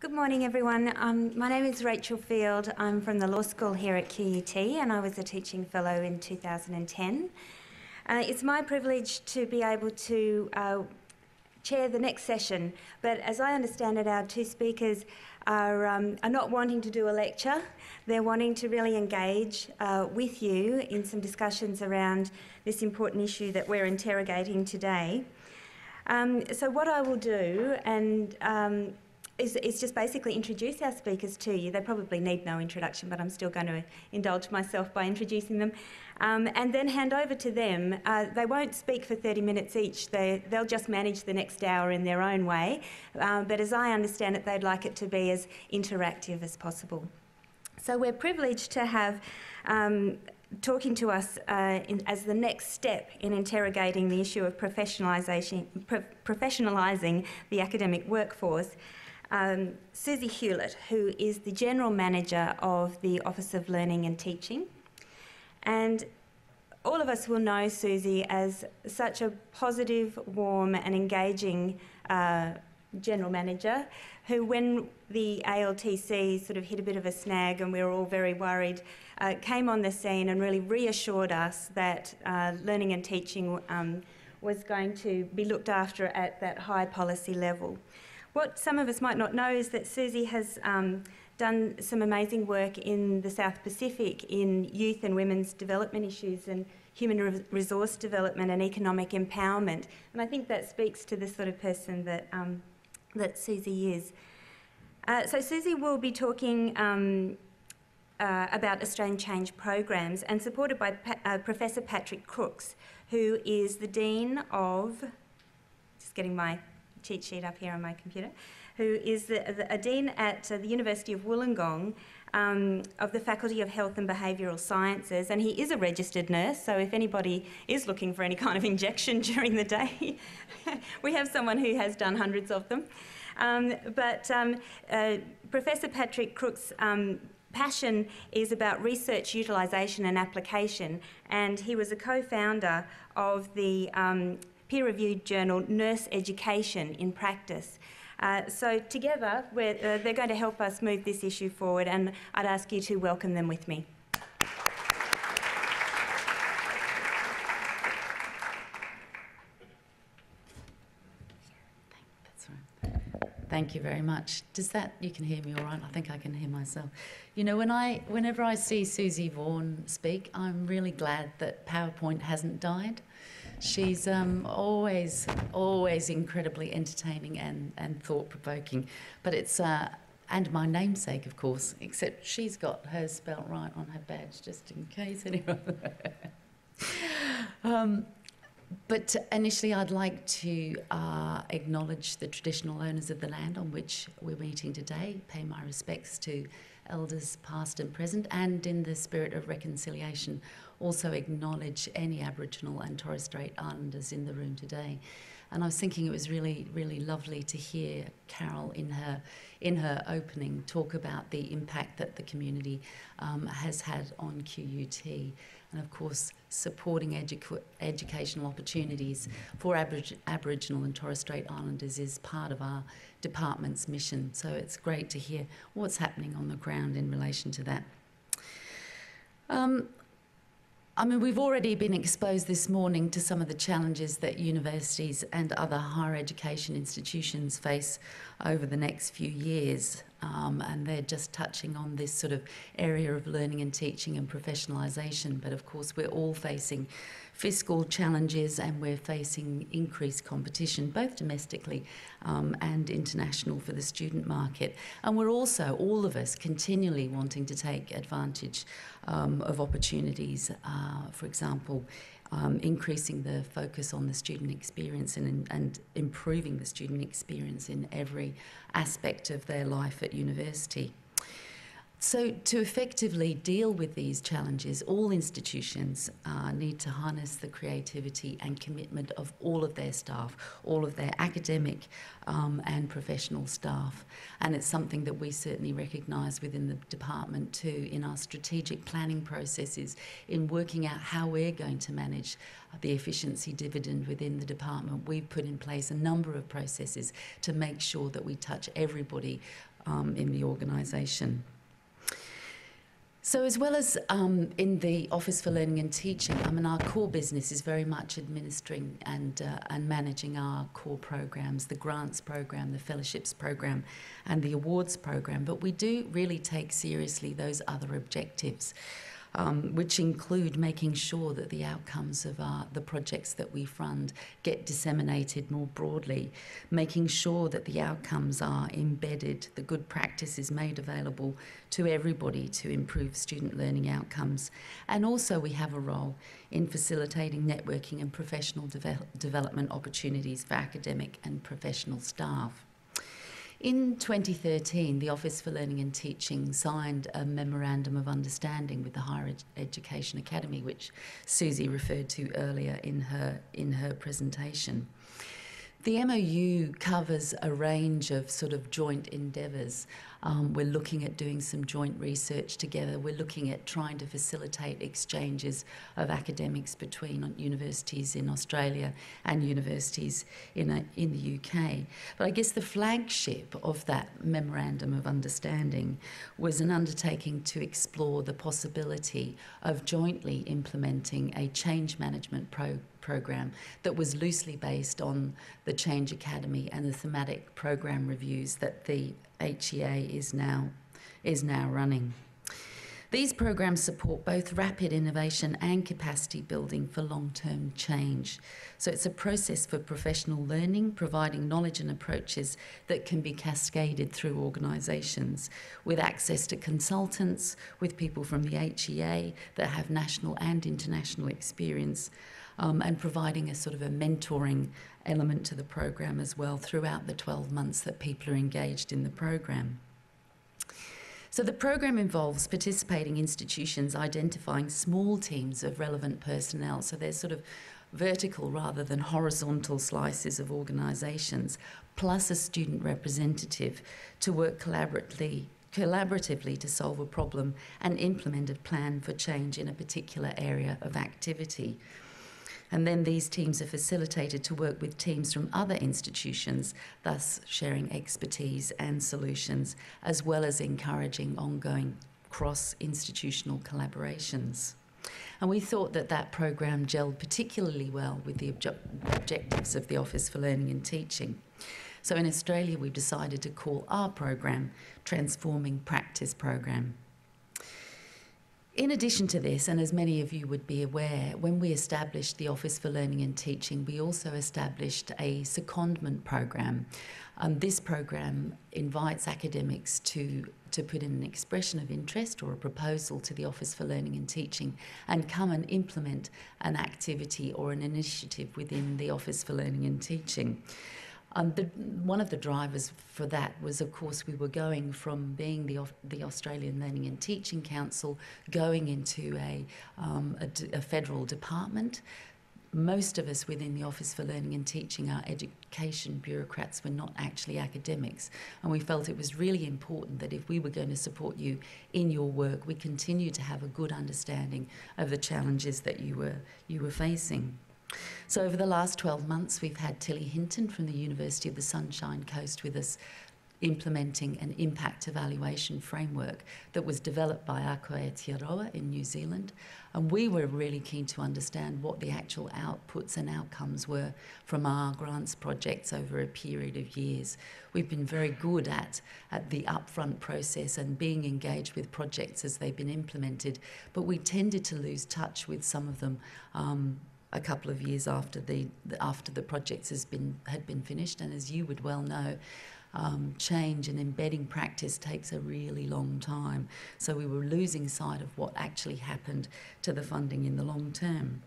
Good morning, everyone. My name is Rachel Field. I'm from the law school here at QUT, and I was a teaching fellow in 2010. It's my privilege to be able to chair the next session, but as I understand it, our two speakers are not wanting to do a lecture. They're wanting to really engage with you in some discussions around this important issue that we're interrogating today. So what I will do is just basically introduce our speakers to you. They probably need no introduction, but I'm still going to indulge myself by introducing them, and then hand over to them. They won't speak for 30 minutes each. They'll just manage the next hour in their own way, but as I understand it, they'd like it to be as interactive as possible. So we're privileged to have talking to us as the next step in interrogating the issue of professionalising the academic workforce, Suzi Hewlett, who is the General Manager of the Office of Learning and Teaching. And all of us will know Suzi as such a positive, warm and engaging General Manager who, when the ALTC sort of hit a bit of a snag and we were all very worried, came on the scene and really reassured us that learning and teaching was going to be looked after at that high policy level. What some of us might not know is that Suzi has done some amazing work in the South Pacific in youth and women's development issues and human resource development and economic empowerment. And I think that speaks to the sort of person that, that Suzi is. So Suzi will be talking about Australian Change programs and supported by Professor Patrick Crookes, who is the Dean of, just getting my cheat sheet up here on my computer, who is a Dean at the University of Wollongong of the Faculty of Health and Behavioural Sciences, and he is a registered nurse, so if anybody is looking for any kind of injection during the day, we have someone who has done hundreds of them. Professor Patrick Crookes' passion is about research utilisation and application, and he was a co-founder of the peer-reviewed journal Nurse Education in Practice. So together they're going to help us move this issue forward, and I'd ask you to welcome them with me. Thank you very much. Does that, you can hear me all right? I think I can hear myself. You know, whenever I see Suzi Vaughan speak, I'm really glad that PowerPoint hasn't died. She's always incredibly entertaining and thought-provoking. But it's, and my namesake, of course, except she's got hers spelt right on her badge, just in case, anyway. But initially I'd like to acknowledge the traditional owners of the land on which we're meeting today, pay my respects to elders past and present, and in the spirit of reconciliation also acknowledge any Aboriginal and Torres Strait Islanders in the room today. And I was thinking it was really, really lovely to hear Carol in her opening talk about the impact that the community has had on QUT, and of course supporting educational opportunities for Aboriginal and Torres Strait Islanders is part of our department's mission. So it's great to hear what's happening on the ground in relation to that. I mean, we've already been exposed this morning to some of the challenges that universities and other higher education institutions face over the next few years, and they're just touching on this sort of area of learning and teaching and professionalisation. But of course, we're all facing fiscal challenges and we're facing increased competition, both domestically and international, for the student market. And we're also, all of us, continually wanting to take advantage of opportunities, for example, increasing the focus on the student experience and improving the student experience in every aspect of their life at university. So to effectively deal with these challenges, all institutions need to harness the creativity and commitment of all of their staff, all of their academic and professional staff. And it's something that we certainly recognise within the department too, in our strategic planning processes, in working out how we're going to manage the efficiency dividend within the department. We've put in place a number of processes to make sure that we touch everybody in the organisation. So as well as in the Office for Learning and Teaching, our core business is very much administering and managing our core programs, the grants program, the fellowships program and the awards program. But we do really take seriously those other objectives, which include making sure that the outcomes of the projects that we fund get disseminated more broadly, making sure that the outcomes are embedded, the good practice is made available to everybody to improve student learning outcomes. And also we have a role in facilitating networking and professional development opportunities for academic and professional staff. In 2013, the Office for Learning and Teaching signed a Memorandum of Understanding with the Higher Education Academy, which Suzi referred to earlier in her presentation. The MOU covers a range of sort of joint endeavours. We're looking at doing some joint research together. We're looking at trying to facilitate exchanges of academics between universities in Australia and universities in the UK. But I guess the flagship of that Memorandum of Understanding was an undertaking to explore the possibility of jointly implementing a change management program that was loosely based on the Change Academy and the thematic program reviews that the HEA is now running. These programs support both rapid innovation and capacity building for long-term change. So it's a process for professional learning, providing knowledge and approaches that can be cascaded through organisations, with access to consultants, with people from the HEA that have national and international experience, and providing a sort of a mentoring element to the program as well throughout the 12 months that people are engaged in the program. So the program involves participating institutions identifying small teams of relevant personnel. So they're sort of vertical rather than horizontal slices of organisations, plus a student representative to work collaboratively to solve a problem and implement a plan for change in a particular area of activity. And then these teams are facilitated to work with teams from other institutions, thus sharing expertise and solutions, as well as encouraging ongoing cross-institutional collaborations. And we thought that that program gelled particularly well with the objectives of the Office for Learning and Teaching. So in Australia, we've decided to call our program Transforming Practice Program. In addition to this, and as many of you would be aware, when we established the Office for Learning and Teaching, we also established a secondment program. This program invites academics to put in an expression of interest or a proposal to the Office for Learning and Teaching and come and implement an activity or an initiative within the Office for Learning and Teaching. One of the drivers for that was, of course, we were going from being the Australian Learning and Teaching Council, going into a federal department. Most of us within the Office for Learning and Teaching are education bureaucrats. We're not actually academics. And we felt it was really important that if we were going to support you in your work, we continue to have a good understanding of the challenges that you were facing. So over the last 12 months, we've had Tilly Hinton from the University of the Sunshine Coast with us, implementing an impact evaluation framework that was developed by Aotearoa in New Zealand. And we were really keen to understand what the actual outputs and outcomes were from our grants projects over a period of years. We've been very good at the upfront process and being engaged with projects as they've been implemented, but we tended to lose touch with some of them a couple of years after the projects had been finished. And as you would well know, change and embedding practice takes a really long time. So we were losing sight of what actually happened to the funding in the long term.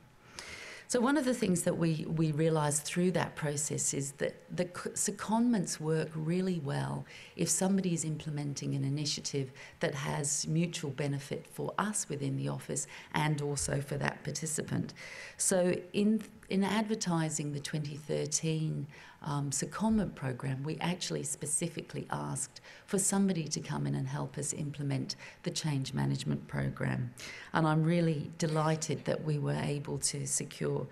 So one of the things that we realised through that process is that the secondments work really well if somebody is implementing an initiative that has mutual benefit for us within the office and also for that participant. So in advertising the 2013 secondment program, we actually specifically asked for somebody to come in and help us implement the change management program. And I'm really delighted that we were able to secure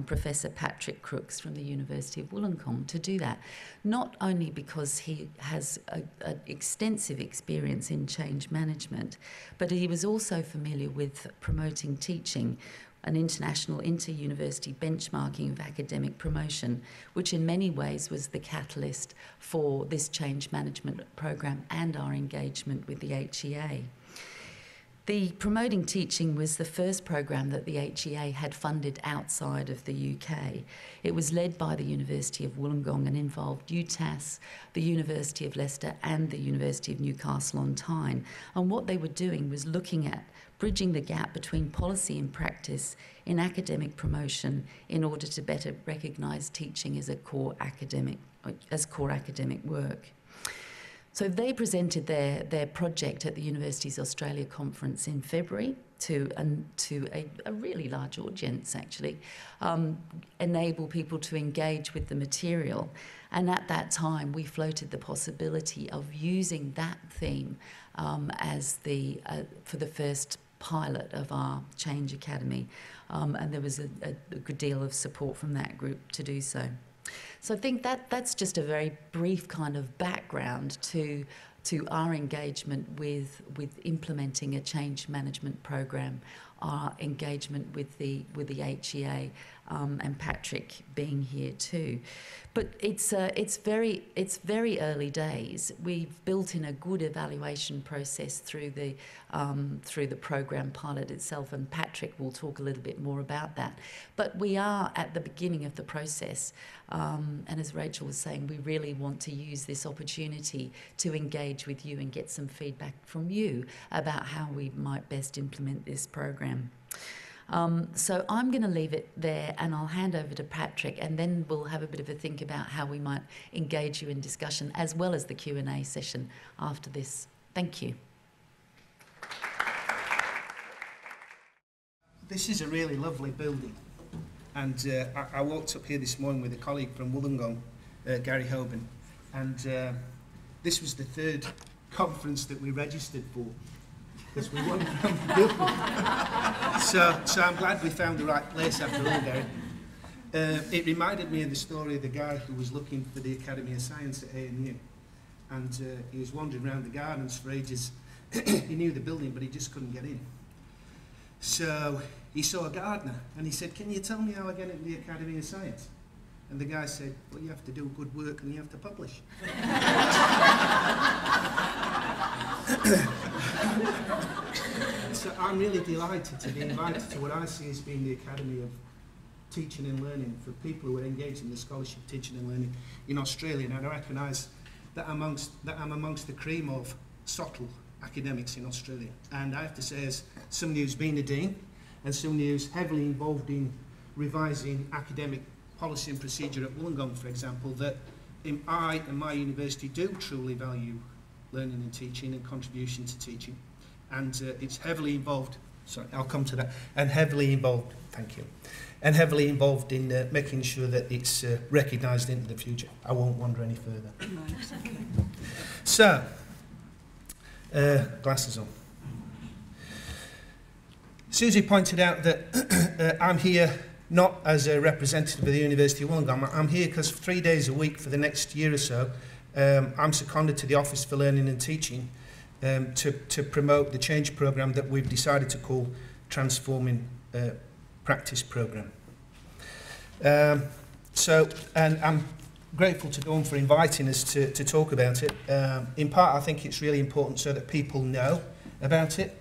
Professor Patrick Crookes from the University of Wollongong to do that, not only because he has an extensive experience in change management, but he was also familiar with promoting teaching, an international inter-university benchmarking of academic promotion, which in many ways was the catalyst for this change management program and our engagement with the HEA. The Promoting Teaching was the first program that the HEA had funded outside of the UK. It was led by the University of Wollongong and involved UTAS, the University of Leicester and the University of Newcastle on Tyne. And what they were doing was looking at bridging the gap between policy and practice in academic promotion in order to better recognise teaching as core academic work. So they presented their project at the Universities Australia Conference in February to a really large audience, actually, enable people to engage with the material. And at that time, we floated the possibility of using that theme as for the first pilot of our Change Academy, and there was a good deal of support from that group to do so. So I think that's just a very brief kind of background to our engagement with implementing a change management program, our engagement with the HEA, and Patrick being here too. But it's very early days. We've built in a good evaluation process through the program pilot itself, and Patrick will talk a little bit more about that. But we are at the beginning of the process, and as Rachel was saying, we really want to use this opportunity to engage with you and get some feedback from you about how we might best implement this program. So I'm going to leave it there and I'll hand over to Patrick, and then we'll have a bit of a think about how we might engage you in discussion as well as the Q&A session after this. Thank you. This is a really lovely building, and I walked up here this morning with a colleague from Wollongong, Gary Hoban, and this was the third conference that we registered for, because we wanted to come to building. So I'm glad we found the right place after all, Gary. It reminded me of the story of the guy who was looking for the Academy of Science at ANU, and he was wandering around the gardens for ages. He knew the building, but he just couldn't get in. So he saw a gardener, and he said, "Can you tell me how I get into the Academy of Science?" And the guy said, "Well, you have to do good work and you have to publish." So I'm really delighted to be invited to what I see as being the Academy of Teaching and Learning for people who are engaged in the scholarship teaching and learning in Australia. And I recognise that I'm amongst the cream of subtle academics in Australia. And I have to say, as somebody who's been a dean and somebody who's heavily involved in revising academic policy and procedure at Wollongong, for example, that I and my university do truly value learning and teaching and contribution to teaching. And it's heavily involved, sorry, I'll come to that, and heavily involved, thank you, and heavily involved in making sure that it's recognised into the future. I won't wander any further. Right, okay. So, glasses on. Suzi pointed out that I'm here not as a representative of the University of Wollongong. I'm here because 3 days a week for the next year or so, I'm seconded to the Office for Learning and Teaching to promote the change programme that we've decided to call Transforming Practice Programme. And I'm grateful to Dawn for inviting us to talk about it. In part, I think it's really important so that people know about it.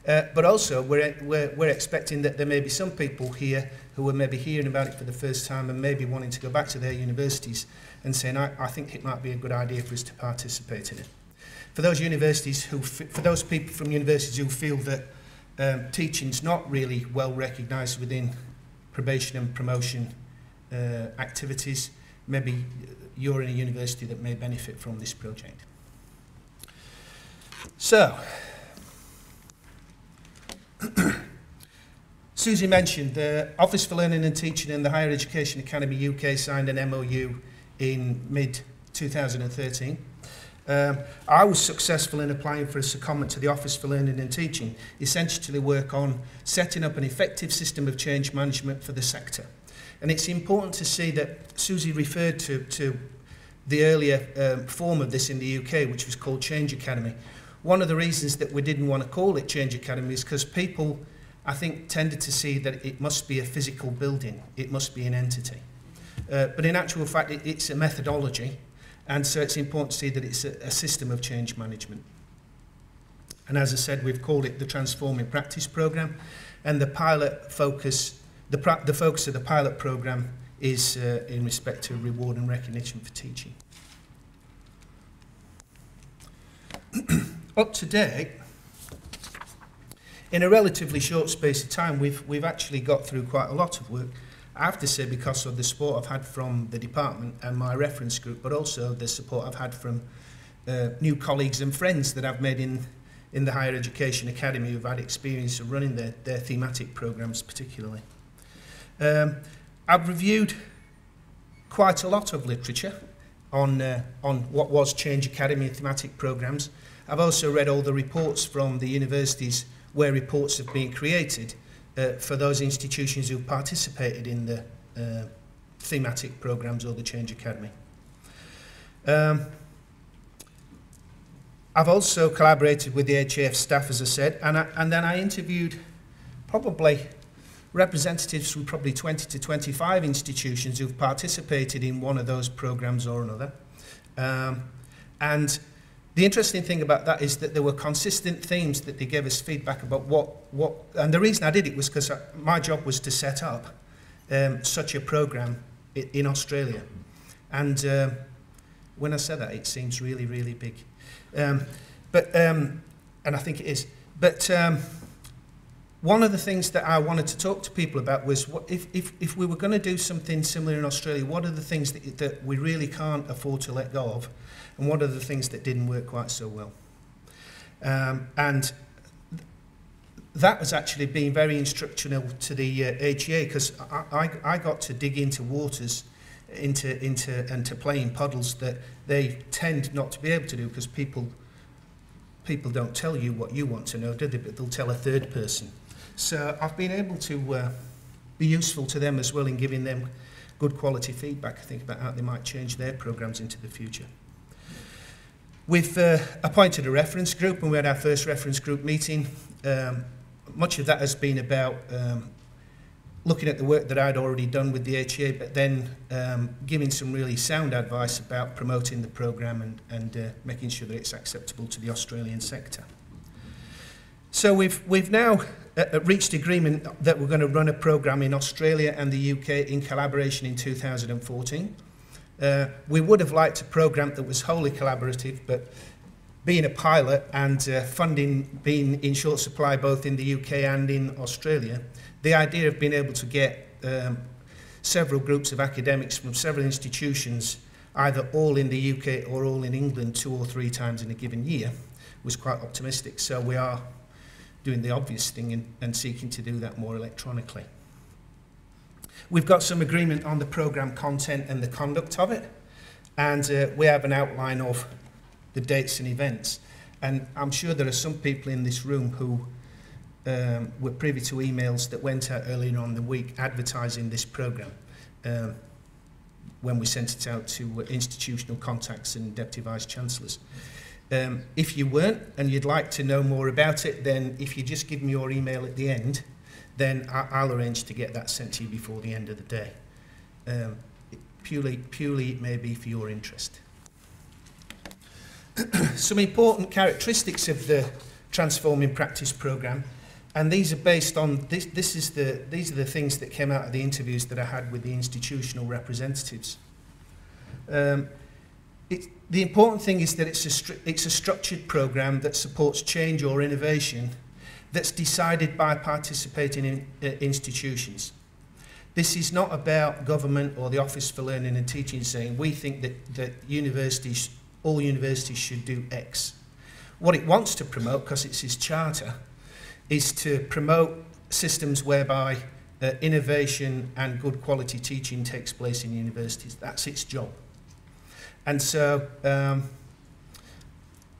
But also, we're expecting that there may be some people here who are maybe hearing about it for the first time and maybe wanting to go back to their universities and saying, I think it might be a good idea for us to participate in it. For those people from universities who feel that teaching's not really well recognised within probation and promotion activities. Maybe you're in a university that may benefit from this project. So, Suzi mentioned the Office for Learning and Teaching and the Higher Education Academy UK signed an MOU in mid-2013. I was successful in applying for a secondment to the Office for Learning and Teaching, essentially work on setting up an effective system of change management for the sector. And it's important to see that Suzi referred to the earlier form of this in the UK, which was called Change Academy. One of the reasons that we didn't want to call it Change Academy is because people, I think, tended to see that it must be a physical building, it must be an entity. But in actual fact, it's a methodology, and so it's important to see that it's a system of change management. And as I said, we've called it the Transforming Practice Programme, and the pilot focus, the focus of the pilot programme is in respect to reward and recognition for teaching. Up to date, in a relatively short space of time, we've actually got through quite a lot of work. I have to say, because of the support I've had from the department and my reference group, but also the support I've had from new colleagues and friends that I've made in the Higher Education Academy who've had experience of running their thematic programmes particularly. I've reviewed quite a lot of literature on what was Change Academy and thematic programmes. I've also read all the reports from the universities where reports have been created for those institutions who participated in the thematic programmes or the Change Academy. I've also collaborated with the HAF staff, as I said, and then I interviewed probably representatives from probably 20 to 25 institutions who've participated in one of those programmes or another. And the interesting thing about that is that there were consistent themes that they gave us feedback about and the reason I did it was because my job was to set up such a programme in Australia. And when I said that, it seems really, really big. And I think it is. But one of the things that I wanted to talk to people about was if we were going to do something similar in Australia, what are the things that we really can't afford to let go of? And what are the things that didn't work quite so well? And that was actually being very instructional to the HEA, because I got to dig into waters and to play in puddles that they tend not to be able to do, because people don't tell you what you want to know, do they? But they'll tell a third person. So I've been able to be useful to them as well in giving them good quality feedback, I think, about how they might change their programmes into the future. We've appointed a reference group, and we had our first reference group meeting. Much of that has been about looking at the work that I'd already done with the HEA, but then giving some really sound advice about promoting the programme and making sure that it's acceptable to the Australian sector. So we've now reached agreement that we're going to run a programme in Australia and the UK in collaboration in 2014. We would have liked a programme that was wholly collaborative, but being a pilot and funding being in short supply both in the UK and in Australia, the idea of being able to get several groups of academics from several institutions, either all in the UK or all in England 2 or 3 times in a given year, was quite optimistic. So we are doing the obvious thing and seeking to do that more electronically. We've got some agreement on the programme content and the conduct of it, and we have an outline of the dates and events. And I'm sure there are some people in this room who were privy to emails that went out earlier on in the week advertising this programme when we sent it out to institutional contacts and Deputy Vice-Chancellors. If you weren't and you'd like to know more about it, then if you just give me your email at the end, then I'll arrange to get that sent to you before the end of the day. Purely it may be for your interest. Some important characteristics of the Transforming Practice programme, and these are based on these are the things that came out of the interviews that I had with the institutional representatives. The important thing is that it's a structured programme that supports change or innovation that's decided by participating institutions. This is not about government or the Office for Learning and Teaching saying we think that universities, all universities should do X. What it wants to promote, because it's its charter, is to promote systems whereby innovation and good quality teaching takes place in universities. That's its job. And so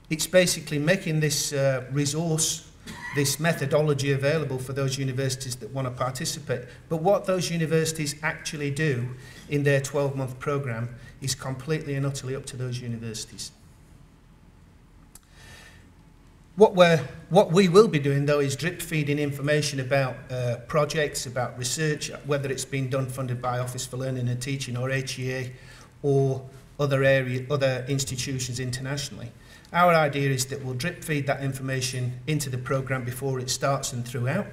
it's basically making this resource, this methodology available for those universities that want to participate. But what those universities actually do in their 12-month programme is completely and utterly up to those universities. What we will be doing, though, is drip feeding information about projects, about research, whether it's been done funded by Office for Learning and Teaching or HEA or other institutions internationally. Our idea is that we'll drip feed that information into the programme before it starts and throughout,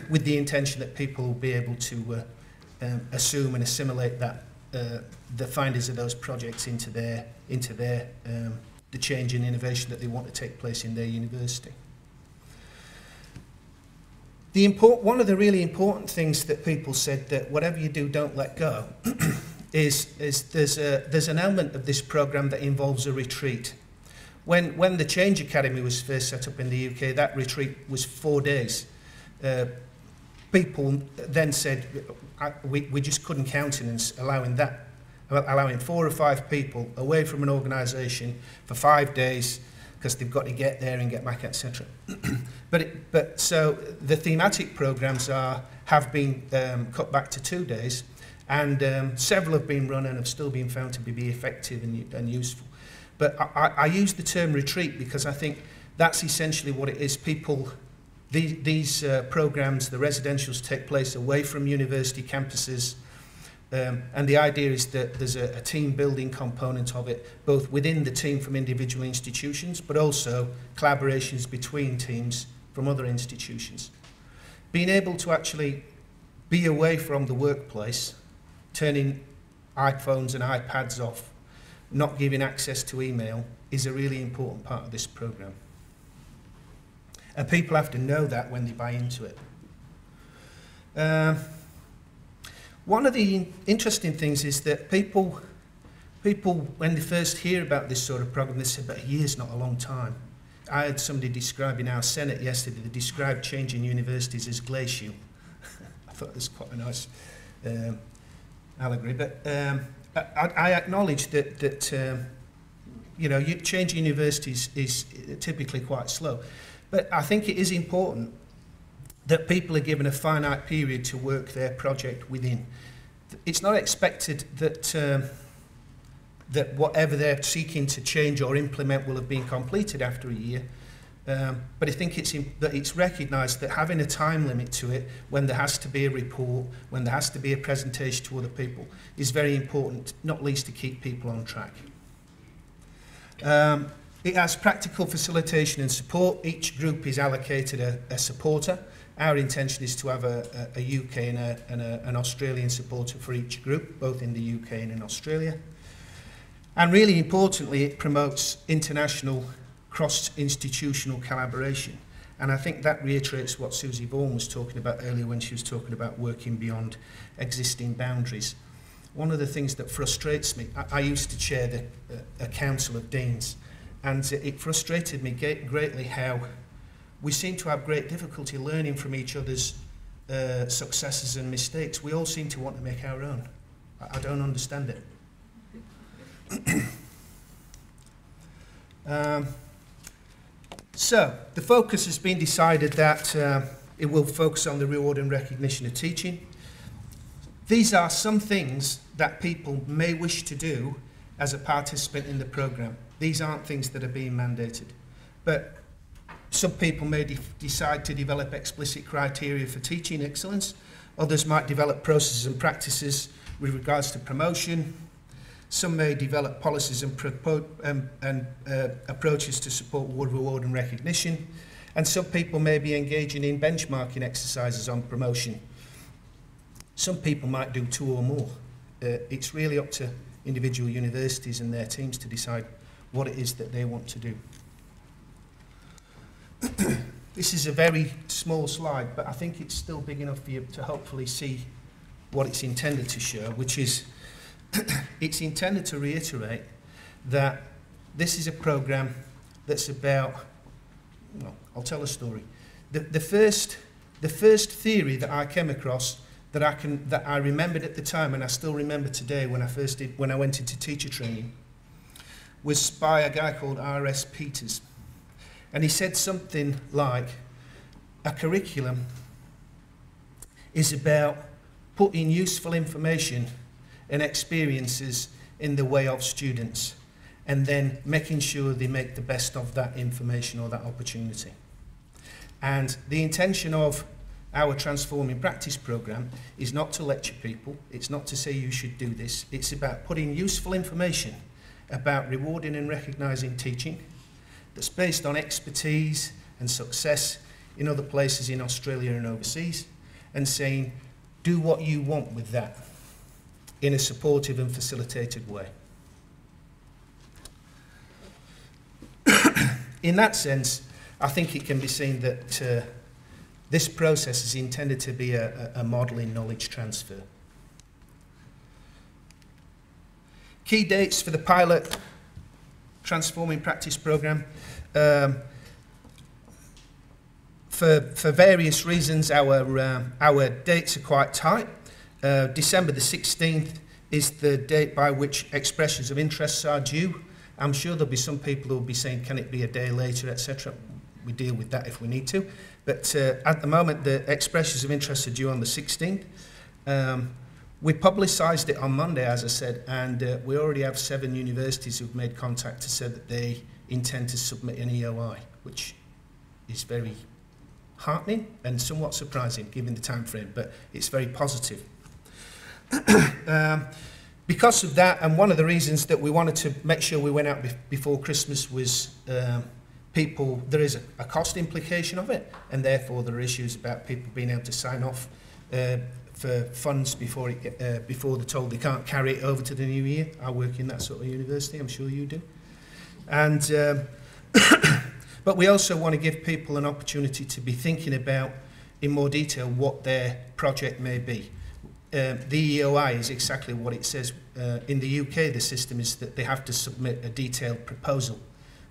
with the intention that people will be able to assume and assimilate that the findings of those projects into their the change in innovation that they want to take place in their university. One of the really important things that people said, that whatever you do, don't let go, is there's an element of this programme that involves a retreat. When the Change Academy was first set up in the UK, that retreat was 4 days. People then said, we just couldn't countenance allowing 4 or 5 people away from an organisation for 5 days because they've got to get there and get back, etc. So the thematic programmes have been cut back to 2 days, and several have been run and have still been found to be effective and useful. But I use the term retreat because I think that's essentially what it is. These programmes, the residentials, take place away from university campuses, and the idea is that there's a team building component of it, both within the team from individual institutions, but also collaborations between teams from other institutions. Being able to actually be away from the workplace, turning iPhones and iPads off, not giving access to email, is a really important part of this programme. And people have to know that when they buy into it. One of the interesting things is that people, when they first hear about this sort of programme, they say, but a year's not a long time. I had somebody describing our Senate yesterday, they described changing universities as glacial. I thought it was quite a nice allegory. But I acknowledge that changing universities is typically quite slow. But I think it is important that people are given a finite period to work their project within. It's not expected that that whatever they're seeking to change or implement will have been completed after a year. But I think it's recognised that having a time limit to it, when there has to be a report, when there has to be a presentation to other people, is very important, not least to keep people on track. It has practical facilitation and support. Each group is allocated a supporter. Our intention is to have a UK and an Australian supporter for each group, both in the UK and in Australia. And really importantly, it promotes international cross-institutional collaboration. And I think that reiterates what Suzi Vaughan was talking about earlier when she was talking about working beyond existing boundaries. One of the things that frustrates me, I used to chair a council of deans, and it frustrated me greatly how we seem to have great difficulty learning from each other's successes and mistakes. We all seem to want to make our own. I don't understand it. So, the focus has been decided that it will focus on the reward and recognition of teaching. These are some things that people may wish to do as a participant in the programme. These aren't things that are being mandated. But some people may decide to develop explicit criteria for teaching excellence. Others might develop processes and practices with regards to promotion. Some may develop policies and approaches to support reward and recognition. And some people may be engaging in benchmarking exercises on promotion. Some people might do 2 or more. It's really up to individual universities and their teams to decide what it is that they want to do. This is a very small slide, but I think it's still big enough for you to hopefully see what it's intended to show, which is it's intended to reiterate that this is a program that's about, well, I'll tell a story. The first theory that I came across that I remembered at the time, and I still remember today when I went into teacher training, was by a guy called R.S. Peters. And he said something like, a curriculum is about putting useful information and experiences in the way of students, and then making sure they make the best of that information or that opportunity. And the intention of our Transforming Practice programme is not to lecture people, it's not to say you should do this, it's about putting useful information about rewarding and recognising teaching that's based on expertise and success in other places in Australia and overseas, and saying, do what you want with that in a supportive and facilitated way. In that sense, I think it can be seen that this process is intended to be a model in knowledge transfer. Key dates for the pilot Transforming Practice programme. For various reasons, our dates are quite tight. December the 16th is the date by which expressions of interests are due. I'm sure there'll be some people who will be saying, can it be a day later, etc. We deal with that if we need to. But at the moment, the expressions of interest are due on the 16th. We publicised it on Monday, as I said, and we already have 7 universities who've made contact to say that they intend to submit an EOI, which is very heartening and somewhat surprising given the time frame, but it's very positive. Because of that, and one of the reasons that we wanted to make sure we went out before Christmas was there is a cost implication of it, and therefore there are issues about people being able to sign off for funds before they're told they can't carry it over to the new year. I work in that sort of university, I'm sure you do. And but we also want to give people an opportunity to be thinking about in more detail what their project may be. The EOI is exactly what it says. In the UK, the system is that they have to submit a detailed proposal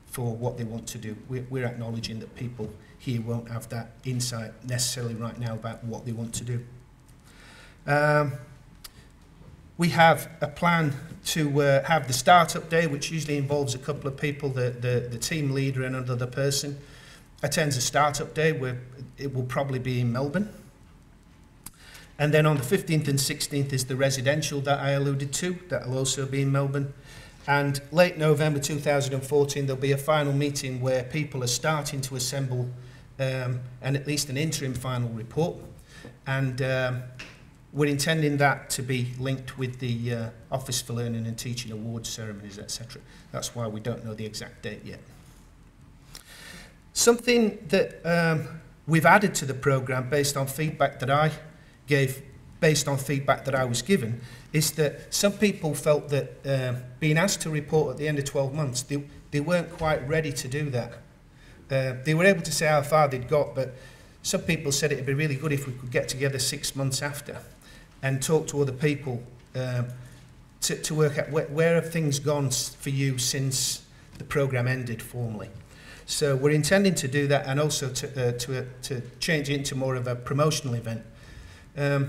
for what they want to do. We're acknowledging that people here won't have that insight necessarily right now about what they want to do. We have a plan to have the startup day, which usually involves a couple of people. The team leader and another person attends a startup day where it will probably be in Melbourne. And then on the 15th and 16th is the residential that I alluded to. That will also be in Melbourne. And late November 2014, there'll be a final meeting where people are starting to assemble and at least an interim final report. And we're intending that to be linked with the Office for Learning and Teaching awards ceremonies, etc. That's why we don't know the exact date yet. Something that we've added to the programme based on feedback that I gave, based on feedback that I was given, is that some people felt that being asked to report at the end of 12 months, they weren't quite ready to do that. They were able to say how far they'd got, but some people said it'd be really good if we could get together 6 months after and talk to other people to work out where have things gone for you since the programme ended formally. So we're intending to do that, and also to change it into more of a promotional event. I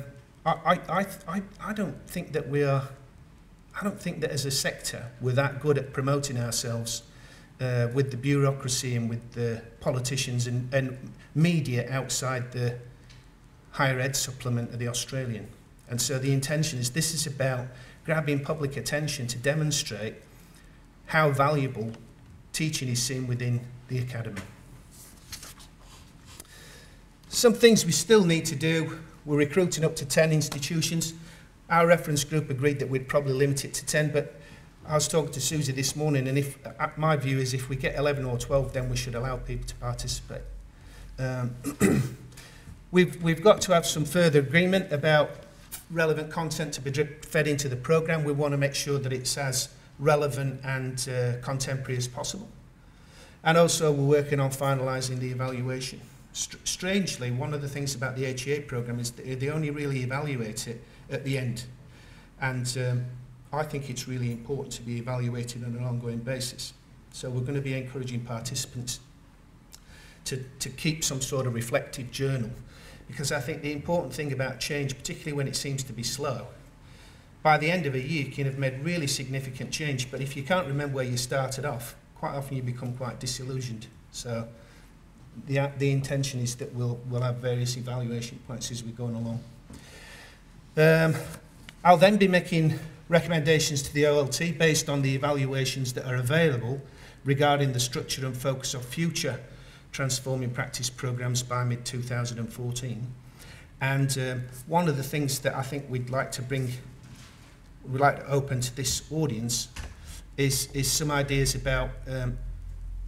don't think that I don't think that as a sector we're that good at promoting ourselves with the bureaucracy and with the politicians and media outside the higher ed supplement of the Australian. And so the intention is this is about grabbing public attention to demonstrate how valuable teaching is seen within the academy. Some things we still need to do. We're recruiting up to 10 institutions. Our reference group agreed that we'd probably limit it to 10, but I was talking to Suzi this morning, and my view is if we get 11 or 12, then we should allow people to participate. We've got to have some further agreement about relevant content to be fed into the programme. We want to make sure that it's as relevant and contemporary as possible. And also we're working on finalising the evaluation. Strangely, one of the things about the HEA programme is that they only really evaluate it at the end. And I think it's really important to be evaluated on an ongoing basis. So we're going to be encouraging participants to keep some sort of reflective journal, because I think the important thing about change, particularly when it seems to be slow, by the end of a year you can have made really significant change, but if you can't remember where you started off, quite often you become quite disillusioned. So the intention is that we'll have various evaluation points as we're going along. I'll then be making recommendations to the OLT based on the evaluations that are available regarding the structure and focus of future transforming practice programs by mid-2014. And one of the things that I think we'd like to open to this audience is some ideas about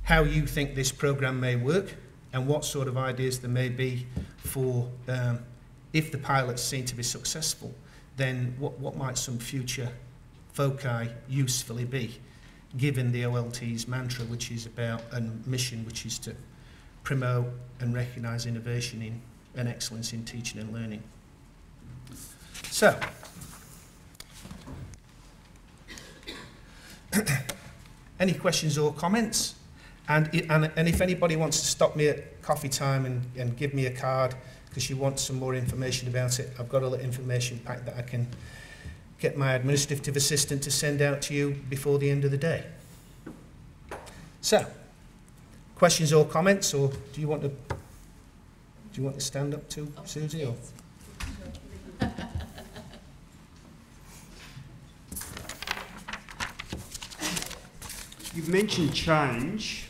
how you think this program may work and what sort of ideas there may be for, if the pilot's seen to be successful, then what might some future foci usefully be, given the OLT's mantra, which is about, and mission, which is to promote and recognise innovation in and excellence in teaching and learning. So, any questions or comments? And if anybody wants to stop me at coffee time and give me a card because you want some more information about it, I've got a little information pack that I can get my administrative assistant to send out to you before the end of the day. So, questions or comments, or do you want to stand up too, Suzi? Or? You've mentioned change.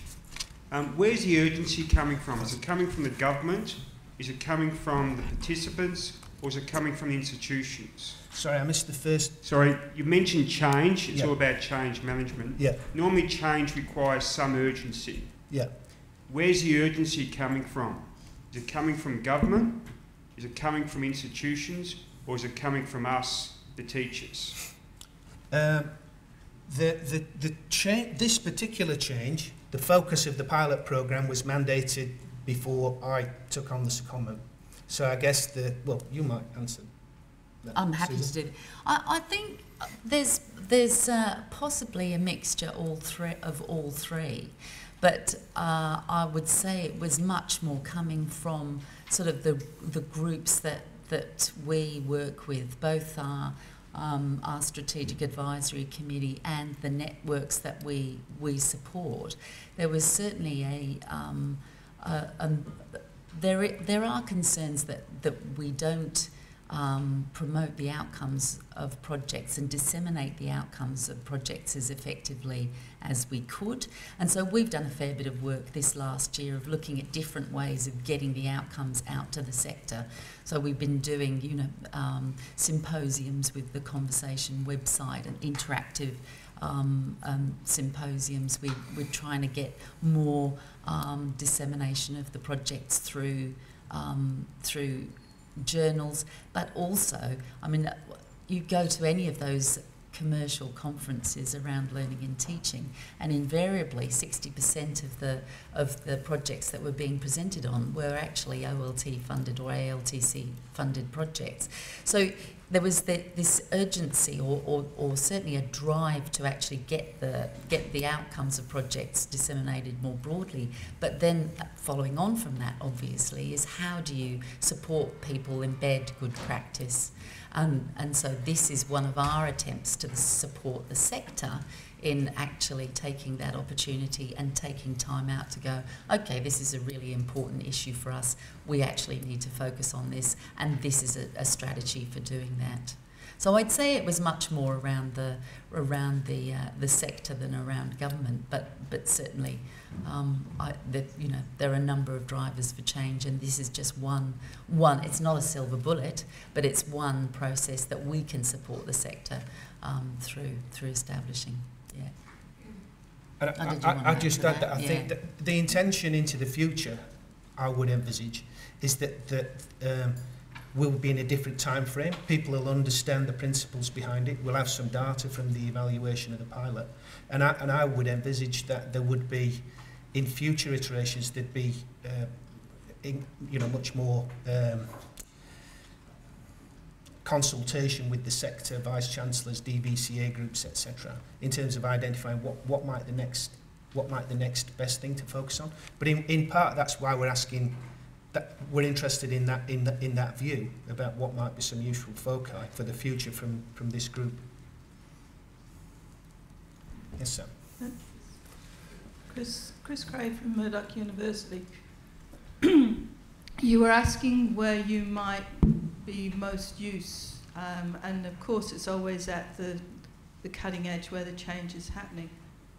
Where's the urgency coming from? Is it coming from the government? Is it coming from the participants? Or is it coming from the institutions? Sorry, I missed the first. Sorry, you mentioned change. It's Yeah. all about change management. Yeah. Normally change requires some urgency. Yeah. Where's the urgency coming from? Is it coming from government? Is it coming from institutions? Or is it coming from us, the teachers? This particular change, the focus of the pilot programme was mandated before I took on the secondment. So I guess well, you might answer that. I'm happy Susan. to do that. I think there's possibly a mixture of all three, but I would say it was much more coming from sort of the groups that we work with, both our strategic advisory committee and the networks that we support. There was certainly there are concerns that we don't promote the outcomes of projects and disseminate the outcomes of projects as effectively as we could. And so we've done a fair bit of work this last year of looking at different ways of getting the outcomes out to the sector. So we've been doing, symposiums with the Conversation website and interactive symposiums. We're trying to get more dissemination of the projects through journals, but also, you go to any of those commercial conferences around learning and teaching, and invariably 60% of the projects that were being presented on were actually OLT funded or ALTC funded projects. So there was this urgency, or certainly a drive to actually get the outcomes of projects disseminated more broadly. But then, following on from that, obviously, is how do you support people embed good practice? And so this is one of our attempts to support the sector in actually taking that opportunity and taking time out to go, okay, this is a really important issue for us. We actually need to focus on this, and this is a strategy for doing that. So I'd say it was much more around the sector than around government, but certainly there are a number of drivers for change, and this is just one. It's not a silver bullet, but it's one process that we can support the sector through establishing. Yeah. And I just add that I think that the intention into the future, I would envisage, is that we'll be in a different time frame. People will understand the principles behind it. We'll have some data from the evaluation of the pilot, and I would envisage that there would be, in future iterations, there'd be much more consultation with the sector, vice-chancellors, DVCA groups, etc., in terms of identifying what might the next best thing to focus on. But in part, that's why we're asking, that we're interested in that view about what might be some useful foci for the future from this group. Yes, sir. Chris Cray from Murdoch University. You were asking where you might be most use, and of course it's always at the cutting edge where the change is happening.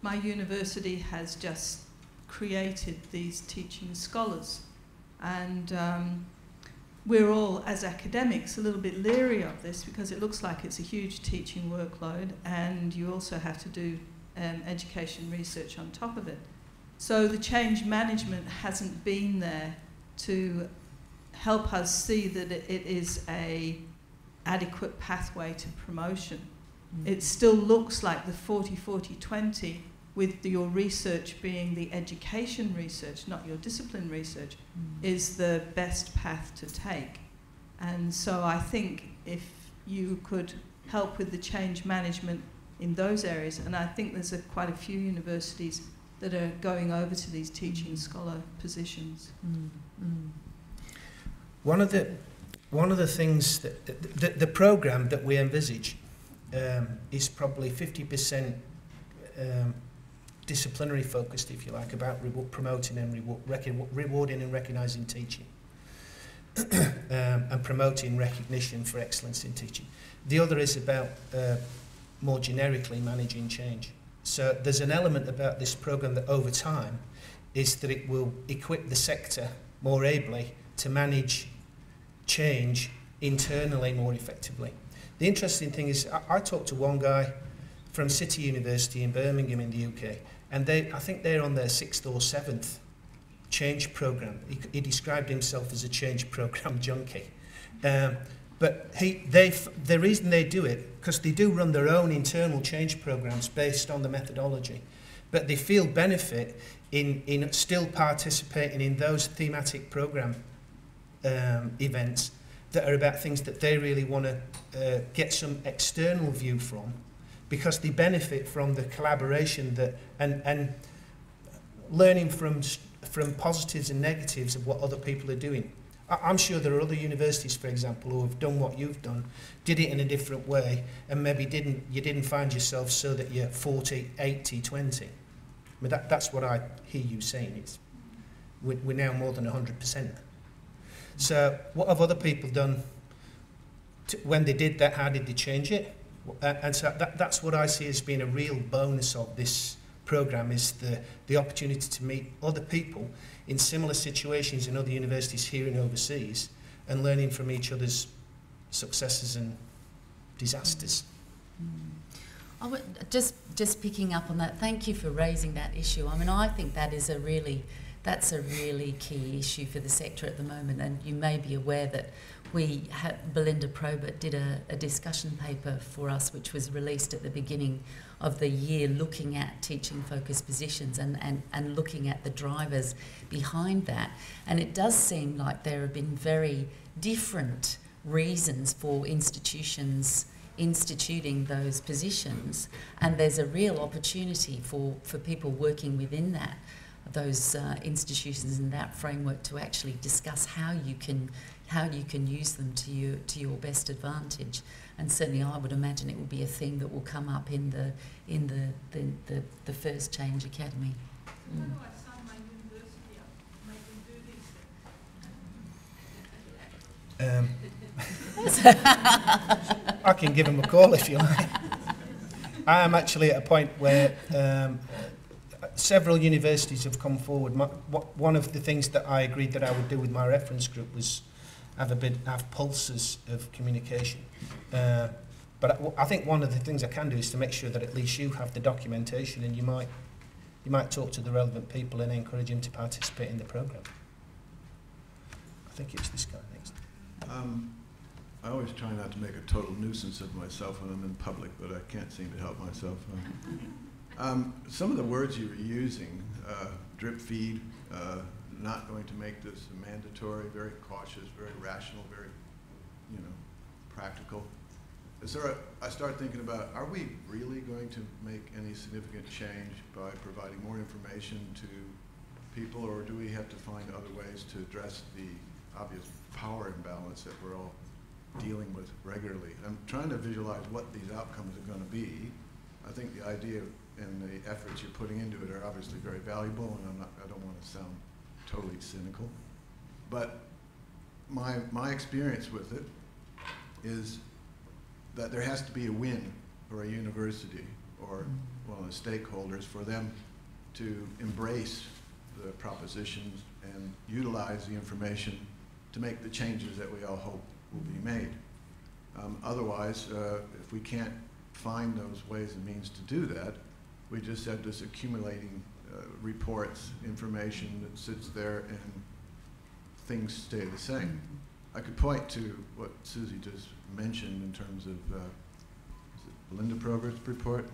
My university has just created these teaching scholars, and we're all, as academics, a little bit leery of this because it looks like it's a huge teaching workload, and you also have to do education research on top of it. So the change management hasn't been there to help us see that it is a adequate pathway to promotion. It still looks like the 40-40-20, with your research being the education research, not your discipline research, is the best path to take. And so I think if you could help with the change management in those areas, and I think there's quite a few universities that are going over to these teaching scholar positions. One of the things that the program that we envisage is probably 50% disciplinary focused, if you like, about promoting and rewarding and recognising teaching, and promoting recognition for excellence in teaching. The other is about more generically managing change. So there's an element about this program that over time is that it will equip the sector more ably to manage change internally more effectively. The interesting thing is I talked to one guy from City University in Birmingham in the UK, and I think they're on their 6th or 7th change program. He described himself as a change program junkie. But the reason they do it, because they do run their own internal change programs based on the methodology, but they feel benefit in still participating in those thematic program events that are about things that they really want to get some external view from, because they benefit from the collaboration and learning from positives and negatives of what other people are doing. I'm sure there are other universities, for example, who have done what you've done, did it in a different way, and maybe you didn't find yourself so that you're 40, 80, 20. I mean, that's what I hear you saying. It's we're now more than 100%. So what have other people done when they did that? How did they change it? And so that's what I see as being a real bonus of this program, is the opportunity to meet other people in similar situations in other universities here and overseas, and learning from each other's successes and disasters. I would, just picking up on that, thank you for raising that issue. I mean, I think that's a really key issue for the sector at the moment, and you may be aware that Belinda Probert did a discussion paper for us, which was released at the beginning of the year, looking at teaching-focused positions and looking at the drivers behind that. And it does seem like there have been very different reasons for institutions instituting those positions, and there's a real opportunity for people working within those institutions in that framework to actually discuss how you can use them to your best advantage. And certainly I would imagine it will be a theme that will come up in the first Change Academy. How do I sign my university up to make them do these things? I can give them a call if you like. I am actually at a point where several universities have come forward. One of the things that I agreed that I would do with my reference group was have pulses of communication. But I think one of the things I can do is to make sure that at least you have the documentation, and you might talk to the relevant people and encourage them to participate in the program. I think it's this guy next. I always try not to make a total nuisance of myself when I'm in public, but I can't seem to help myself. Some of the words you were using, drip feed, not going to make this mandatory, very cautious, very rational, very, practical. I start thinking about, are we really going to make any significant change by providing more information to people, or do we have to find other ways to address the obvious power imbalance that we're all dealing with regularly? I'm trying to visualize what these outcomes are going to be. I think the idea and the efforts you're putting into it are obviously very valuable, and I don't want to sound totally cynical, but my experience with it is that there has to be a win for a university or one of the stakeholders for them to embrace the propositions and utilize the information to make the changes that we all hope will be made. Otherwise, if we can't find those ways and means to do that, we just have this accumulating reports, information that sits there, and things stay the same. I could point to what Suzi just mentioned in terms of is it Linda Probert's report,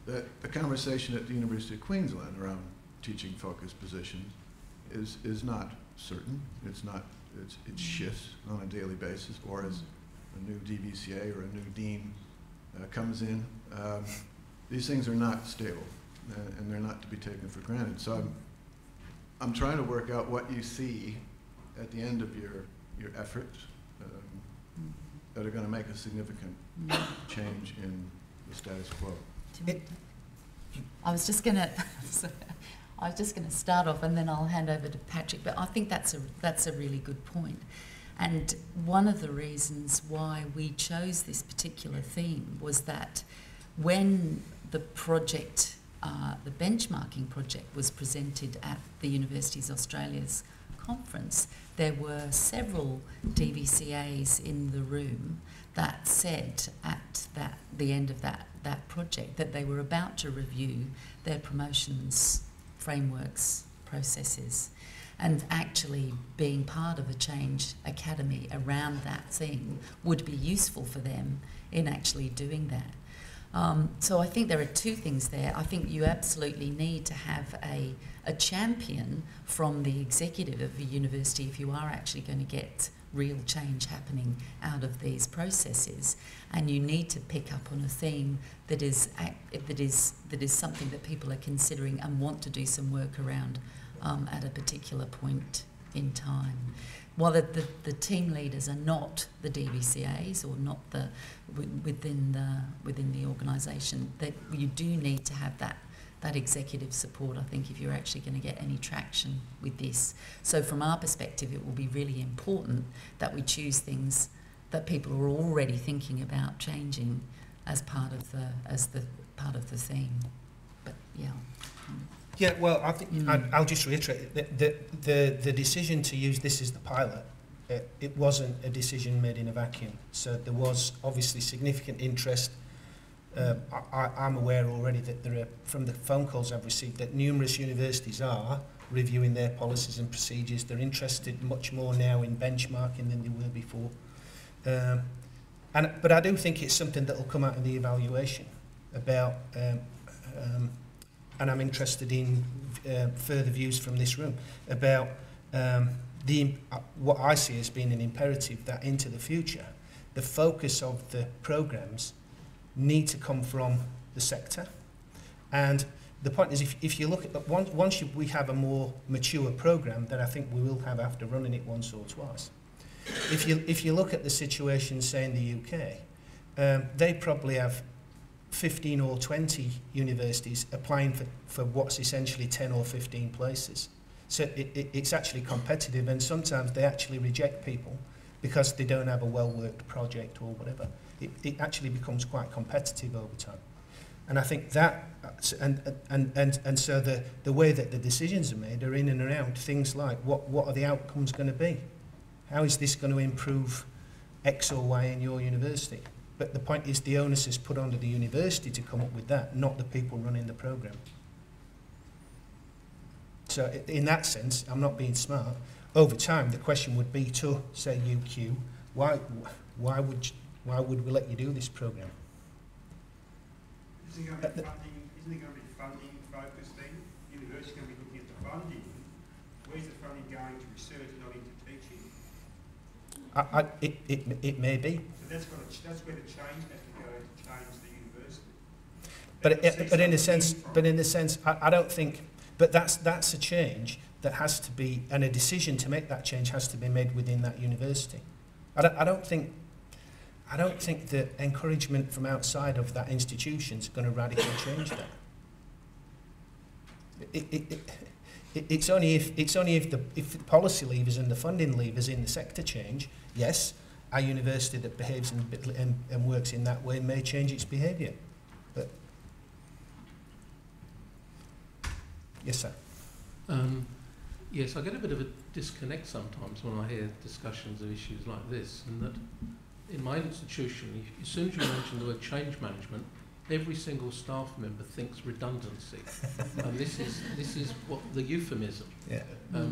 that the conversation at the University of Queensland around teaching focused positions is not certain. It shifts on a daily basis, or as a new DVCA or a new dean comes in. These things are not stable, and they're not to be taken for granted. So I'm trying to work out what you see at the end of your efforts that are going to make a significant change in the status quo. I was just going to start off, and then I'll hand over to Patrick. But I think that's a really good point. And one of the reasons why we chose this particular theme was that when the project, the benchmarking project, was presented at the Universities Australia's conference, there were several DVCAs in the room that said at the end of that project that they were about to review their promotions frameworks, processes, and actually being part of a change academy around that thing would be useful for them in actually doing that. So I think there are two things there. I think you absolutely need to have a champion from the executive of a university if you are actually going to get real change happening out of these processes, and you need to pick up on a theme that is something that people are considering and want to do some work around at a particular point in time. While the team leaders are not the DVCAs or not within the organisation, that you do need to have that executive support, I think, if you're actually going to get any traction with this. So from our perspective, it will be really important that we choose things that people are already thinking about changing as part of the theme. But yeah. Yeah, well, I think I'll just reiterate the decision to use this as the pilot. It wasn't a decision made in a vacuum. So there was obviously significant interest. I'm aware already that there are, from the phone calls I've received, that numerous universities are reviewing their policies and procedures. They're interested much more now in benchmarking than they were before. But I do think it's something that will come out of the evaluation about, and I'm interested in further views from this room about what I see as being an imperative that into the future, the focus of the programmes need to come from the sector. And the point is, if you look at, once we have a more mature programme, that I think we will have after running it once or twice. If you look at the situation, say, in the UK, they probably have 15 or 20 universities applying for what's essentially 10 or 15 places. So it's actually competitive, and sometimes they actually reject people because they don't have a well-worked project or whatever. It actually becomes quite competitive over time. And I think that, and so the way that the decisions are made are in and around things like what are the outcomes going to be? How is this going to improve X or Y in your university? But the point is, the onus is put onto the university to come up with that, not the people running the programme. So in that sense, I'm not being smart. Over time, the question would be to, say, UQ, why would we let you do this programme? Isn't it going to be funding focused then? University's going to be looking at the funding. Where's the funding going to research, not into teaching? It may be. So that's where the change has to go to change the university. But in a sense, I don't think. But that's a change that has to be, and a decision to make that change has to be made within that university. I don't think that encouragement from outside of that institution is going to radically change that. It's only if the policy levers and the funding levers in the sector change. Yes, a university that behaves and works in that way may change its behaviour. But yes, sir. Yes, I get a bit of a disconnect sometimes when I hear discussions of issues like this, and that in my institution, as soon as you mention the word change management, every single staff member thinks redundancy, and this is what the euphemism. Yeah.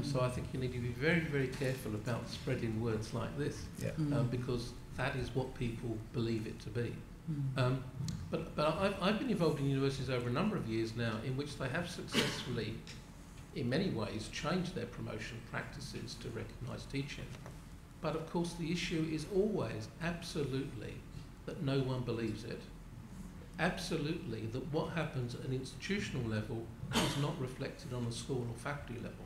So I think you need to be very, very careful about spreading words like this, Yeah. because that is what people believe it to be. But I've been involved in universities over a number of years now, in which they have successfully, in many ways, changed their promotion practices to recognise teaching. But of course the issue is always absolutely that no one believes it, absolutely that what happens at an institutional level is not reflected on a school or faculty level.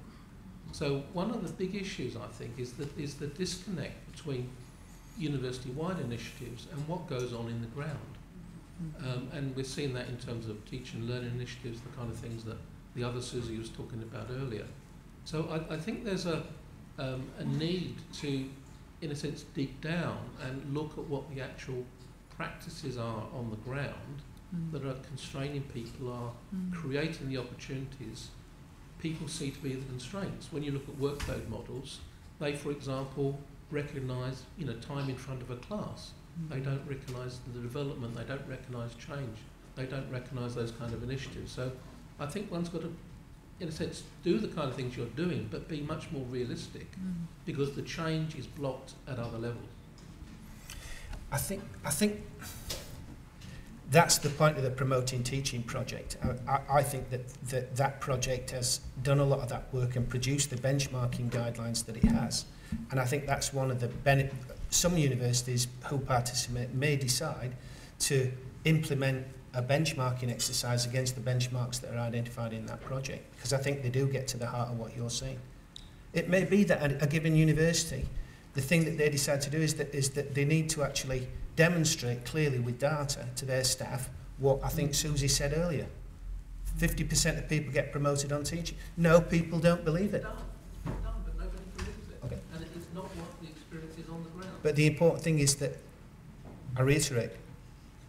So one of the big issues, I think, is the disconnect between university-wide initiatives and what goes on in the ground. And we're seeing that in terms of teaching and learning initiatives, the kind of things that the other Suzi was talking about earlier. So I think there's a need to, in a sense, dig down and look at what the actual practices are on the ground that are constraining people, are creating the opportunities people see to be the constraints. When you look at workload models, they, for example, recognise time in front of a class. They don't recognise the development, they don't recognise change, they don't recognise those kind of initiatives. So I think one's got to, in a sense, do the kind of things you're doing, but be much more realistic, because the change is blocked at other levels. I think that's the point of the Promoting Teaching project. I think that project has done a lot of that work and produced the benchmarking guidelines that it has. And I think that's one of the some universities who participate may decide to implement a benchmarking exercise against the benchmarks that are identified in that project, because I think they do get to the heart of what you're saying. It may be that a given university, the thing that they decide to do is that they need to actually demonstrate clearly with data to their staff what I think Suzi said earlier. 50% of people get promoted on teaching. No, people don't believe it. But nobody believes it. Okay. And it's not what the experience is on the ground. But the important thing is that, I reiterate,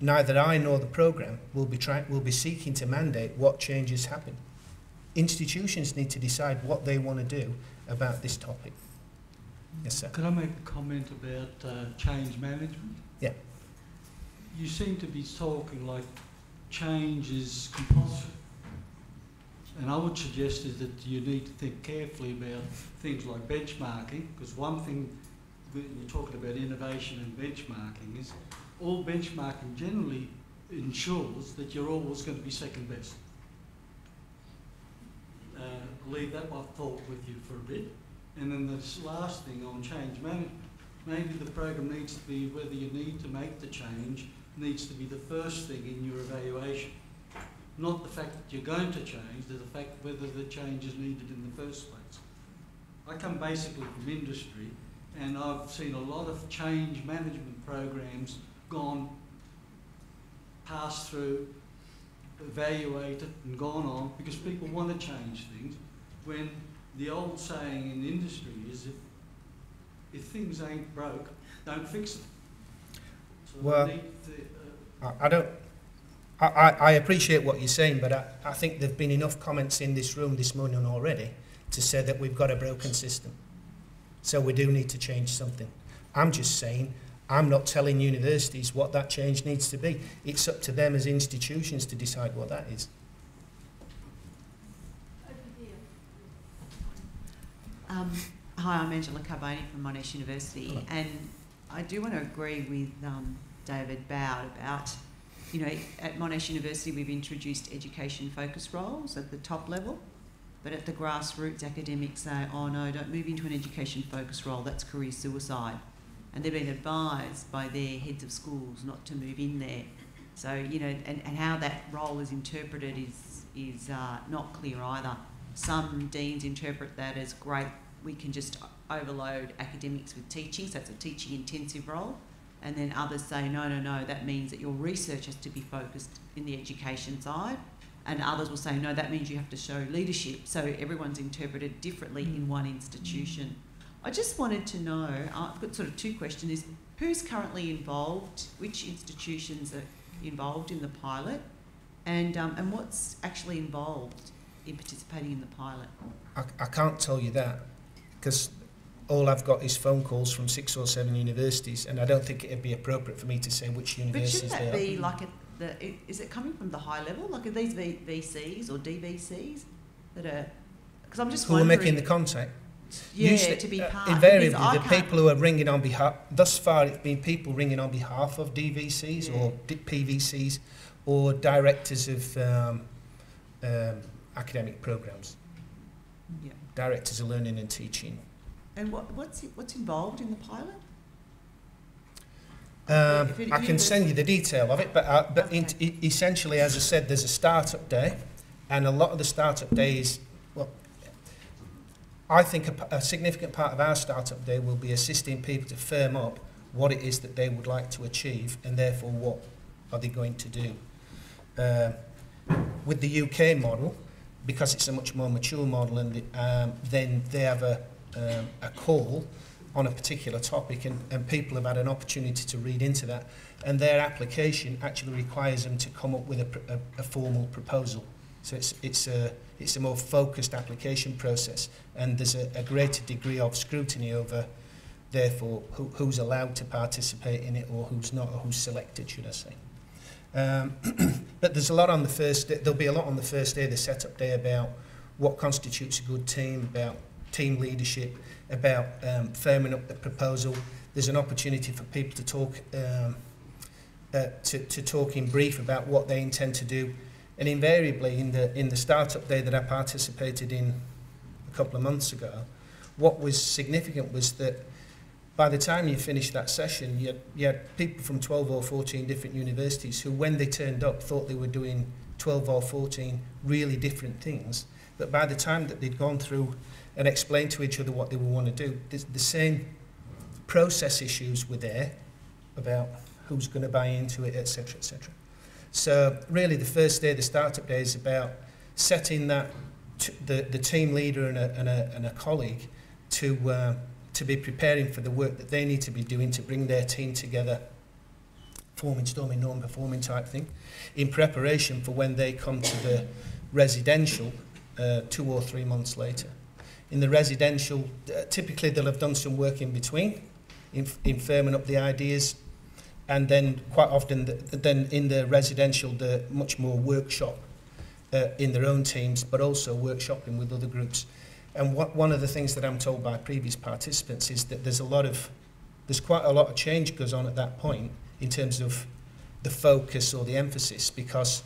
neither I nor the programme will be seeking to mandate what changes happen. Institutions need to decide what they want to do about this topic. Yes, sir. Could I make a comment about change management? Yeah. You seem to be talking like change is compulsory. And I would suggest is that you need to think carefully about things like benchmarking, because one thing when you're talking about innovation and benchmarking is all benchmarking generally ensures that you're always going to be second best. Leave that one thought with you for a bit. And then this last thing on change management, maybe the program needs to be, whether you need to make the change, needs to be the first thing in your evaluation. Not the fact that you're going to change, but the fact whether the change is needed in the first place. I come basically from industry, and I've seen a lot of change management programs passed through, evaluated and gone on because people want to change things, when the old saying in industry is if things ain't broke, don't fix them. So well, I appreciate what you're saying, but I think there have been enough comments in this room this morning already to say that we've got a broken system. So we do need to change something. I'm just saying, I'm not telling universities what that change needs to be. It's up to them as institutions to decide what that is. Hi, I'm Angela Carboni from Monash University. Hello. And I do want to agree with David Bowd about, at Monash University we've introduced education focus roles at the top level, but at the grassroots academics say, oh no, don't move into an education focus role, that's career suicide. and they've been advised by their heads of schools not to move in there. So, you know, and how that role is interpreted is not clear either. Some deans interpret that as great, we can just overload academics with teaching, so it's a teaching intensive role. And then others say, no, that means that your research has to be focused in the education side. And others will say, no, that means you have to show leadership. So everyone's interpreted differently in one institution. I just wanted to know, I've got sort of two questions, is who's currently involved, which institutions are involved in the pilot, and what's actually involved in participating in the pilot? I can't tell you that, because all I've got is phone calls from 6 or 7 universities, and I don't think it'd be appropriate for me to say which universities they are. But shouldn't that be like is it coming from the high level? Like, are these VCs or DVCs that are... Because I'm just wondering... Who are making the contact? Yeah, usually, to be part. Invariably, the people who are ringing on behalf... Thus far, it's been people ringing on behalf of DVCs or PVCs or directors of academic programmes. Yeah. Directors of learning and teaching. And what's involved in the pilot? I can send you the detail of it, but Okay. Essentially, as I said, there's a start-up day, and a lot of the start-up days, well, I think a significant part of our start-up day will be assisting people to firm up what it is that they would like to achieve, and therefore what are they going to do. With the UK model, because it's a much more mature model, and then they have a call on a particular topic, and people have had an opportunity to read into that, and their application actually requires them to come up with a formal proposal. So it's a more focused application process, and there's a greater degree of scrutiny over, therefore, who's allowed to participate in it or who's not, or who's selected, should I say. But there's a lot on the first day. There'll be a lot on the first day, the setup day, about what constitutes a good team, about team leadership, about firming up the proposal. There's an opportunity for people to talk to talk in brief about what they intend to do. And invariably, in the startup day that I participated in a couple of months ago, what was significant was that by the time you finished that session, you had people from 12 or 14 different universities who, when they turned up, thought they were doing 12 or 14 really different things. But by the time that they'd gone through and explained to each other what they would want to do, the same process issues were there about who's going to buy into it, etc., etc. So really, the first day, the startup day, is about setting that the team leader and a colleague to be preparing for the work that they need to be doing to bring their team together, forming, storming, non-performing type thing, in preparation for when they come to the residential 2 or 3 months later. In the residential, typically they'll have done some work in between, in firming up the ideas, and then quite often, then in the residential, the much more workshop in their own teams, but also workshopping with other groups. And one of the things that I'm told by previous participants is that there's quite a lot of change goes on at that point in terms of the focus or the emphasis, because,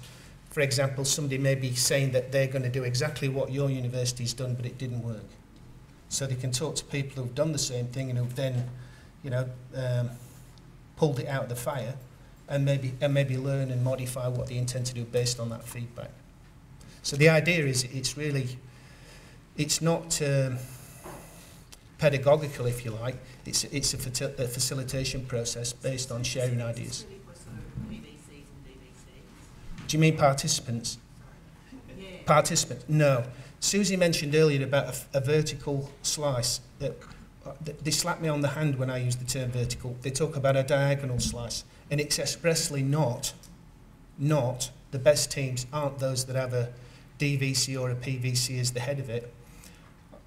for example, somebody may be saying that they're going to do exactly what your university's done, but it didn't work. So they can talk to people who've done the same thing and who've then, pulled it out of the fire, and maybe learn and modify what they intend to do based on that feedback. So the idea is it's not pedagogical, if you like. It's a facilitation process based on sharing ideas. Do you mean participants? Yeah. Participants? No. Suzi mentioned earlier about a vertical slice. They slap me on the hand when I use the term vertical. They talk about a diagonal slice, and it's expressly not the best teams aren't those that have a DVC or a PVC as the head of it,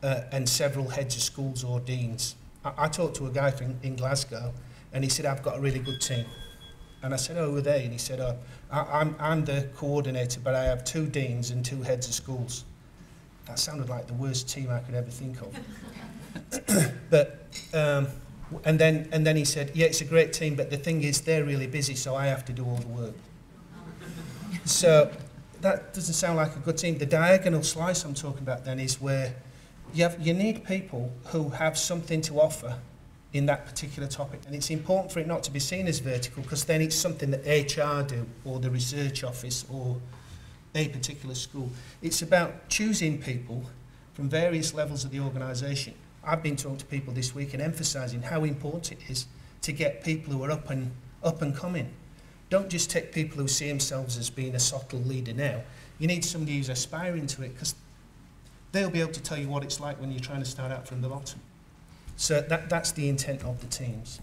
and several heads of schools or deans. I talked to a guy in Glasgow, and he said, I've got a really good team. And I said, oh, who are they? And he said, oh, I'm the coordinator, but I have 2 deans and 2 heads of schools. That sounded like the worst team I could ever think of. But and then he said, yeah, it's a great team, but the thing is they're really busy, so I have to do all the work. So that doesn't sound like a good team. The diagonal slice I'm talking about then is where you need people who have something to offer in that particular topic. And it's important for it not to be seen as vertical, because then it's something that HR do, or the research office, or a particular school. It's about choosing people from various levels of the organisation. I've been talking to people this week and emphasising how important it is to get people who are up and coming. Don't just take people who see themselves as being a subtle leader now. You need somebody who's aspiring to it, because they'll be able to tell you what it's like when you're trying to start out from the bottom. So that's the intent of the teams.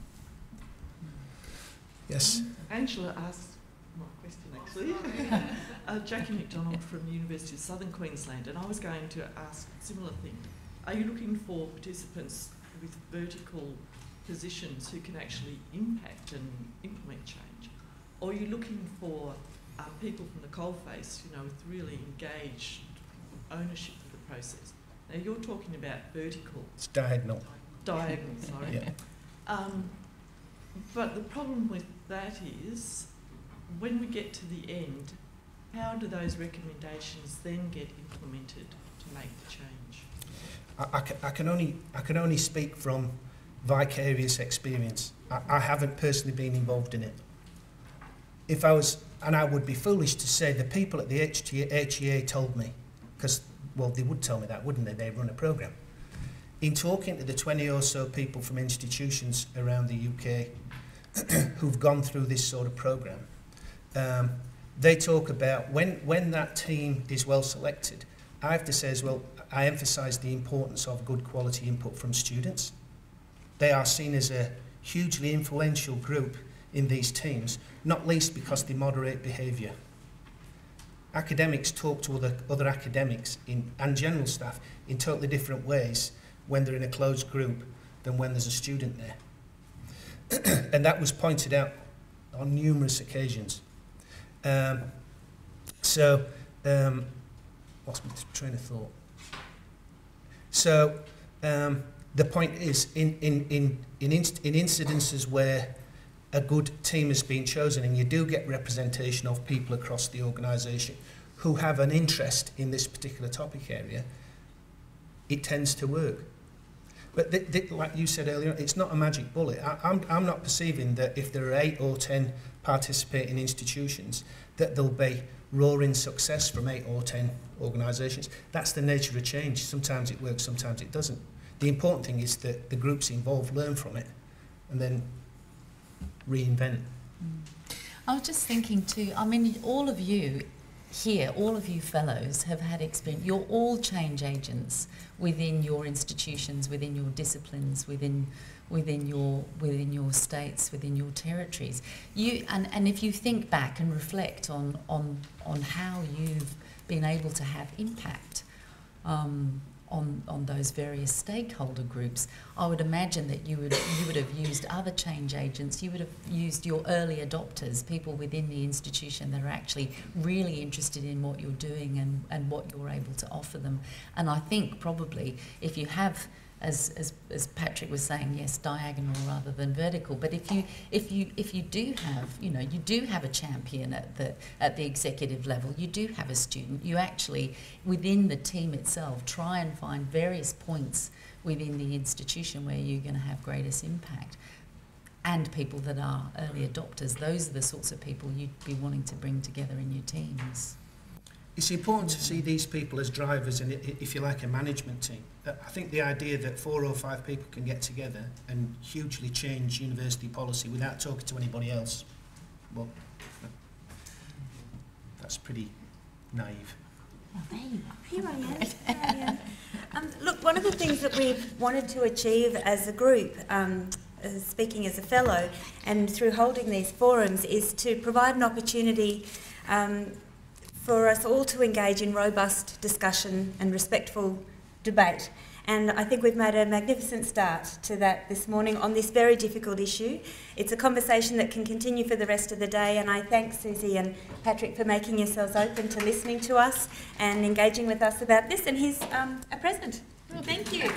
Yes? Angela asked my question, actually. Jackie McDonald from University of Southern Queensland, and I was going to ask a similar thing. Are you looking for participants with vertical positions who can actually impact and implement change? Or are you looking for people from the coalface, you know, with really engaged ownership of the process? Now, you're talking about vertical. It's diagonal. Diagonal, sorry. Yeah. But the problem with that is, when we get to the end, how do those recommendations then get implemented to make the change? I can only speak from vicarious experience. I haven't personally been involved in it. If I was, and I would be foolish to say the people at the HEA told me, because, well, they would tell me that, wouldn't they? They run a programme. In talking to the 20 or so people from institutions around the UK who've gone through this sort of programme, they talk about when that team is well selected, I have to say as well, I emphasise the importance of good quality input from students. They are seen as a hugely influential group in these teams, not least because they moderate behaviour. Academics talk to other academics and general staff in totally different ways when they're in a closed group than when there's a student there. And that was pointed out on numerous occasions. What's my train of thought? So the point is, in incidences where a good team has been chosen, and you do get representation of people across the organisation who have an interest in this particular topic area, it tends to work. But like you said earlier, it's not a magic bullet. I'm not perceiving that if there are 8 or 10 participating institutions, that there'll be roaring success from 8 or 10 organisations. That's the nature of change. Sometimes it works, sometimes it doesn't. The important thing is that the groups involved learn from it and then reinvent. I was just thinking too, I mean, all of you here, all of you fellows have had experience. You're all change agents within your institutions, within your disciplines, within your states, within your territories. And if you think back and reflect on how you've been able to have impact on those various stakeholder groups, I would imagine that you would have used other change agents. You would have used your early adopters, people within the institution that are actually really interested in what you're doing and what you're able to offer them. And I think probably if you have, as Patrick was saying, yes, diagonal rather than vertical. But if you do have, you do have a champion at the executive level, you do have a student. You actually, within the team itself, try and find various points within the institution where you're going to have greatest impact. And people that are early adopters, those are the sorts of people you'd be wanting to bring together in your teams. It's important to see these people as drivers and, if you like, a management team. I think the idea that 4 or 5 people can get together and hugely change university policy without talking to anybody else, well, that's pretty naive. Oh, there you are. Here I am. Look, one of the things that we've wanted to achieve as a group, speaking as a fellow, and through holding these forums, is to provide an opportunity for us all to engage in robust discussion and respectful debate. And I think we've made a magnificent start to that this morning on this very difficult issue. It's a conversation that can continue for the rest of the day, and I thank Suzi and Patrick for making yourselves open to listening to us and engaging with us about this. And here's a present. Thank you.